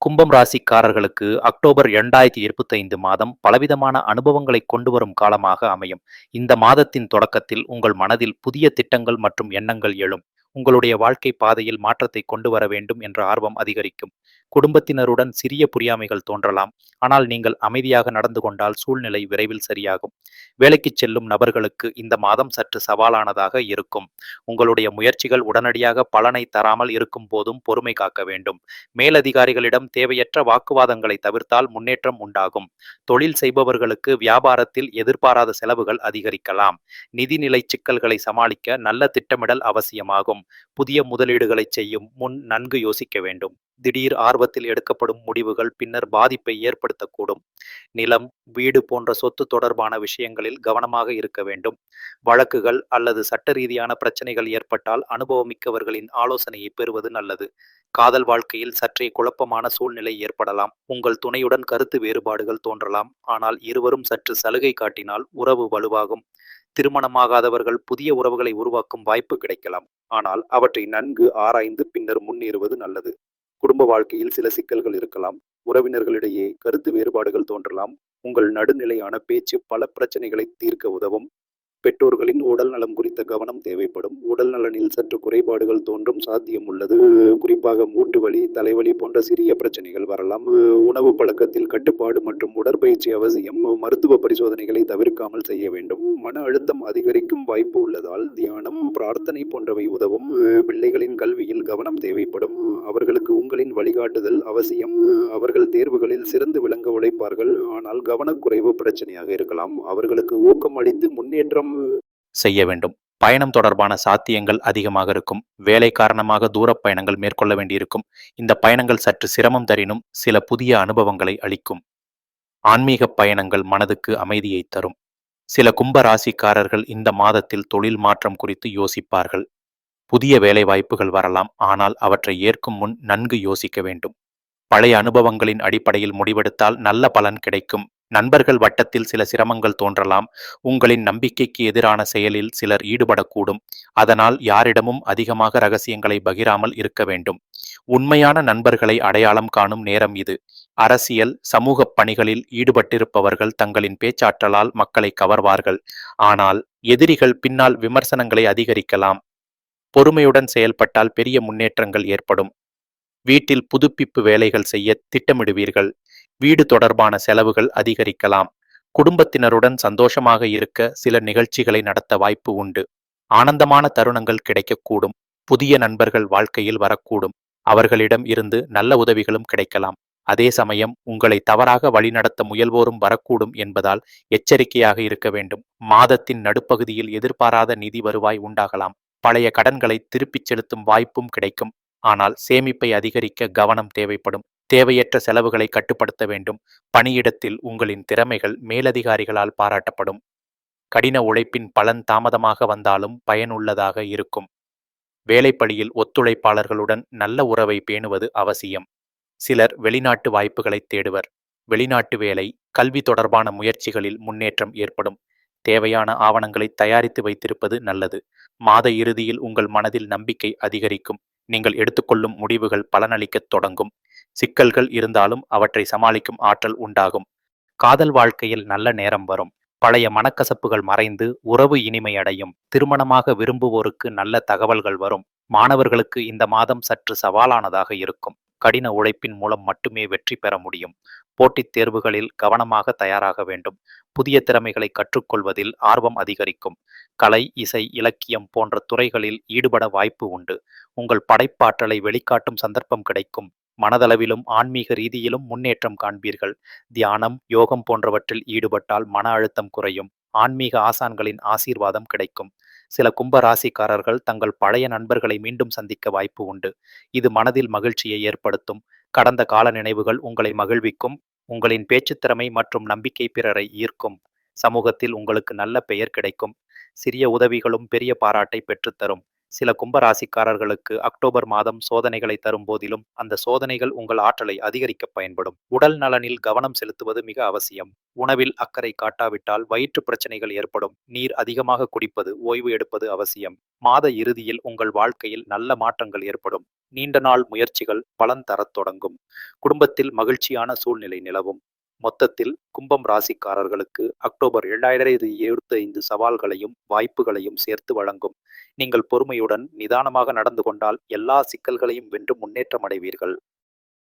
கும்பம் ராசிக்காரர்களுக்கு அக்டோபர் 2025 மாதம் பலவிதமான அனுபவங்களை கொண்டு வரும் காலமாக அமையும். இந்த மாதத்தின் தொடக்கத்தில் உங்கள் மனதில் புதிய திட்டங்கள் மற்றும் எண்ணங்கள் எழும். உங்களுடைய வாழ்க்கை பாதையில் மாற்றத்தை கொண்டு வர வேண்டும் என்ற ஆர்வம் அதிகரிக்கும். குடும்பத்தினருடன் சிறிய புரியாமைகள் தோன்றலாம், ஆனால் நீங்கள் அமைதியாக நடந்து கொண்டால் சூழ்நிலை விரைவில் சரியாகும். வேலைக்குச் செல்லும் நபர்களுக்கு இந்த மாதம் சற்று சவாலானதாக இருக்கும். உங்களுடைய முயற்சிகள் உடனடியாக பலனை தராமல் இருக்கும் போதும் பொறுமை காக்க வேண்டும். மேலதிகாரிகளிடம் தேவையற்ற வாக்குவாதங்களை தவிர்த்தால் முன்னேற்றம் உண்டாகும். தொழில் செய்பவர்களுக்கு வியாபாரத்தில் எதிர்பாராத செலவுகள் அதிகரிக்கலாம். நிதிநிலை சிக்கல்களை சமாளிக்க நல்ல திட்டமிடல் அவசியமாகும். புதிய முதலீடுகளை செய்யும் முன் நன்கு யோசிக்க வேண்டும். திடீர் ஆர்வத்தில் எடுக்கப்படும் முடிவுகள் பின்னர் பாதிப்பை ஏற்படுத்தக்கூடும். நிலம், வீடு போன்ற சொத்து தொடர்பான விஷயங்களில் கவனமாக இருக்க வேண்டும். வழக்குகள் அல்லது சட்ட ரீதியான பிரச்சனைகள் ஏற்பட்டால் அனுபவமிக்கவர்களின் ஆலோசனையை பெறுவது நல்லது. காதல் வாழ்க்கையில் சற்றே குழப்பமான சூழ்நிலை ஏற்படலாம். உங்கள் துணையுடன் கருத்து வேறுபாடுகள் தோன்றலாம், ஆனால் இருவரும் சற்று சலுகை காட்டினால் உறவு வலுவாகும். திருமணமாகாதவர்கள் புதிய உறவுகளை உருவாக்கும் வாய்ப்பு கிடைக்கலாம், ஆனால் அவற்றை நன்கு ஆராய்ந்து பின்னர் முன்னேறுவது நல்லது. குடும்ப வாழ்க்கையில் சில சிக்கல்கள் இருக்கலாம். உறவினர்களிடையே கருத்து வேறுபாடுகள் தோன்றலாம். உங்கள் நடுநிலையான பேச்சு பல பிரச்சனைகளை தீர்க்க உதவும். பெற்றோர்களின் உடல் நலம் குறித்த கவனம் தேவைப்படும். உடல் நலனில் சற்று குறைபாடுகள் தோன்றும் சாத்தியம் உள்ளது. குறிப்பாக மூட்டு வலி, தலைவலி போன்ற சிறிய பிரச்சனைகள் வரலாம். உணவு பழக்கத்தில் கட்டுப்பாடு மற்றும் உடற்பயிற்சி அவசியம். மருத்துவ பரிசோதனைகளை தவிர்க்காமல் செய்ய வேண்டும். மன அழுத்தம் அதிகரிக்கும் வாய்ப்பு உள்ளதால் தியானம், பிரார்த்தனை போன்றவை உதவும். பிள்ளைகளின் கல்வியில் கவனம் தேவைப்படும். அவர்களுக்கு உங்களின் வழிகாட்டுதல் அவசியம். அவர்கள் தேர்வுகளில் சிறந்து விளங்க உழைப்பார்கள், ஆனால் கவனக்குறைவு பிரச்சனையாக இருக்கலாம். அவர்களுக்கு ஊக்கம் அளித்து முன்னேற்றம் செய்ய வேண்டும். பயணம் தொடர்பான சாத்தியங்கள் அதிகமாக இருக்கும். வேலை காரணமாக தூரப் பயணங்கள் மேற்கொள்ள வேண்டியிருக்கும். இந்த பயணங்கள் சற்று சிரமம் தரினும் சில புதிய அனுபவங்களை அளிக்கும். ஆன்மீக பயணங்கள் மனதுக்கு அமைதியை தரும். சில கும்ப ராசிக்காரர்கள் இந்த மாதத்தில் தொழில் மாற்றம் குறித்து யோசிப்பார்கள். புதிய வேலை வாய்ப்புகள் வரலாம், ஆனால் அவற்றை ஏற்கும் முன் நன்கு யோசிக்க வேண்டும். பழைய அனுபவங்களின் அடிப்படையில் முடிவெடுத்தால் நல்ல பலன் கிடைக்கும். நண்பர்கள் வட்டத்தில் சில சிரமங்கள் தோன்றலாம். உங்களின் நம்பிக்கைக்கு எதிரான செயலில் சிலர் ஈடுபடக்கூடும். அதனால் யாரிடமும் அதிகமாக ரகசியங்களை பகிராமல் இருக்க வேண்டும். உண்மையான நண்பர்களை அடையாளம் காணும் நேரம் இது. அரசியல், சமூக பணிகளில் ஈடுபட்டிருப்பவர்கள் தங்களின் பேச்சாற்றலால் மக்களை கவர்வார்கள். ஆனால் எதிரிகள் பின்னால் விமர்சனங்களை அதிகரிக்கலாம். பொறுமையுடன் செயல்பட்டால் பெரிய முன்னேற்றங்கள் ஏற்படும். வீட்டில் புதுப்பிப்பு வேலைகள் செய்ய திட்டமிடுவீர்கள். வீடு தொடர்பான செலவுகள் அதிகரிக்கலாம். குடும்பத்தினருடன் சந்தோஷமாக இருக்க சில நிகழ்ச்சிகளை நடத்த வாய்ப்பு உண்டு. ஆனந்தமான தருணங்கள் கிடைக்கக்கூடும். புதிய நண்பர்கள் வாழ்க்கையில் வரக்கூடும். அவர்களிடம் இருந்து நல்ல உதவிகளும் கிடைக்கலாம். அதே சமயம் உங்களை தவறாக வழிநடத்த முயல்வோரும் வரக்கூடும் என்பதால் எச்சரிக்கையாக இருக்க வேண்டும். மாதத்தின் நடுப்பகுதியில் எதிர்பாராத நிதி வருவாய் உண்டாகலாம். பழைய கடன்களை திருப்பிச் செலுத்தும் வாய்ப்பும் கிடைக்கும். ஆனால் சேமிப்பை அதிகரிக்க கவனம் தேவைப்படும். தேவையற்ற செலவுகளை கட்டுப்படுத்த வேண்டும். பணியிடத்தில் உங்களின் திறமைகள் மேலதிகாரிகளால் பாராட்டப்படும். கடின உழைப்பின் பலன் தாமதமாக வந்தாலும் பயனுள்ளதாக இருக்கும். வேலைப்பளியில் ஒத்துழைப்பாளர்களுடன் நல்ல உறவை பேணுவது அவசியம். சிலர் வெளிநாட்டு வாய்ப்புகளை தேடுவர். வெளிநாட்டு வேலை, கல்வி தொடர்பான முயற்சிகளில் முன்னேற்றம் ஏற்படும். தேவையான ஆவணங்களை தயாரித்து வைத்திருப்பது நல்லது. மாத இறுதியில் உங்கள் மனதில் நம்பிக்கை அதிகரிக்கும். நீங்கள் எடுத்துக்கொள்ளும் முடிவுகள் பலனளிக்கத் தொடங்கும். சிக்கல்கள் இருந்தாலும் அவற்றை சமாளிக்கும் ஆற்றல் உண்டாகும். காதல் வாழ்க்கையில் நல்ல நேரம் வரும். பழைய மனக்கசப்புகள் மறைந்து உறவு இனிமை அடையும். திருமணமாக விரும்புவோருக்கு நல்ல தகவல்கள் வரும். மாணவர்களுக்கு இந்த மாதம் சற்று சவாலானதாக இருக்கும். கடின உழைப்பின் மூலம் மட்டுமே வெற்றி பெற முடியும். போட்டித் தேர்வுகளில் கவனமாக தயாராக வேண்டும். புதிய திறமைகளை கற்றுக்கொள்வதில் ஆர்வம் அதிகரிக்கும். கலை, இசை, இலக்கியம் போன்ற துறைகளில் ஈடுபட வாய்ப்பு உண்டு. உங்கள் படைப்பாற்றலை வெளிக்காட்டும் சந்தர்ப்பம் கிடைக்கும். மனதளவிலும் ஆன்மீக ரீதியிலும் முன்னேற்றம் காண்பீர்கள். தியானம், யோகம் போன்றவற்றில் ஈடுபட்டால் மன அழுத்தம் குறையும். ஆன்மீக ஆசான்களின் ஆசீர்வாதம் கிடைக்கும். சில கும்ப ராசிக்காரர்கள் தங்கள் பழைய நண்பர்களை மீண்டும் சந்திக்க வாய்ப்பு உண்டு. இது மனதில் மகிழ்ச்சியை ஏற்படுத்தும். கடந்த கால நினைவுகள் உங்களை மகிழ்விக்கும். உங்களின் பேச்சுத்திறமை மற்றும் நம்பிக்கை பிறரை ஈர்க்கும். சமூகத்தில் உங்களுக்கு நல்ல பெயர் கிடைக்கும். சிறிய உதவிகளும் பெரிய பாராட்டை பெற்றுத்தரும். சில கும்ப ராசிக்காரர்களுக்கு அக்டோபர் மாதம் சோதனைகளை தரும் போதிலும் அந்த சோதனைகள் உங்கள் ஆற்றலை அதிகரிக்க பயன்படும். உடல் நலனில் கவனம் செலுத்துவது மிக அவசியம். உணவில் அக்கறை காட்டாவிட்டால் வயிற்று பிரச்சனைகள் ஏற்படும். நீர் அதிகமாக குடிப்பது, ஓய்வு எடுப்பது அவசியம். மாத இறுதியில் உங்கள் வாழ்க்கையில் நல்ல மாற்றங்கள் ஏற்படும். நீண்ட நாள் முயற்சிகள் பலன் தரத் தொடங்கும். குடும்பத்தில் மகிழ்ச்சியான சூழ்நிலை நிலவும். மொத்தத்தில் கும்பம் ராசிக்காரர்களுக்கு அக்டோபர் 2025 சவால்களையும் வாய்ப்புகளையும் சேர்த்து வழங்கும். நீங்கள் பொறுமையுடன் நிதானமாக நடந்து கொண்டால் எல்லா சிக்கல்களையும் வென்று முன்னேற்றம் அடைவீர்கள்.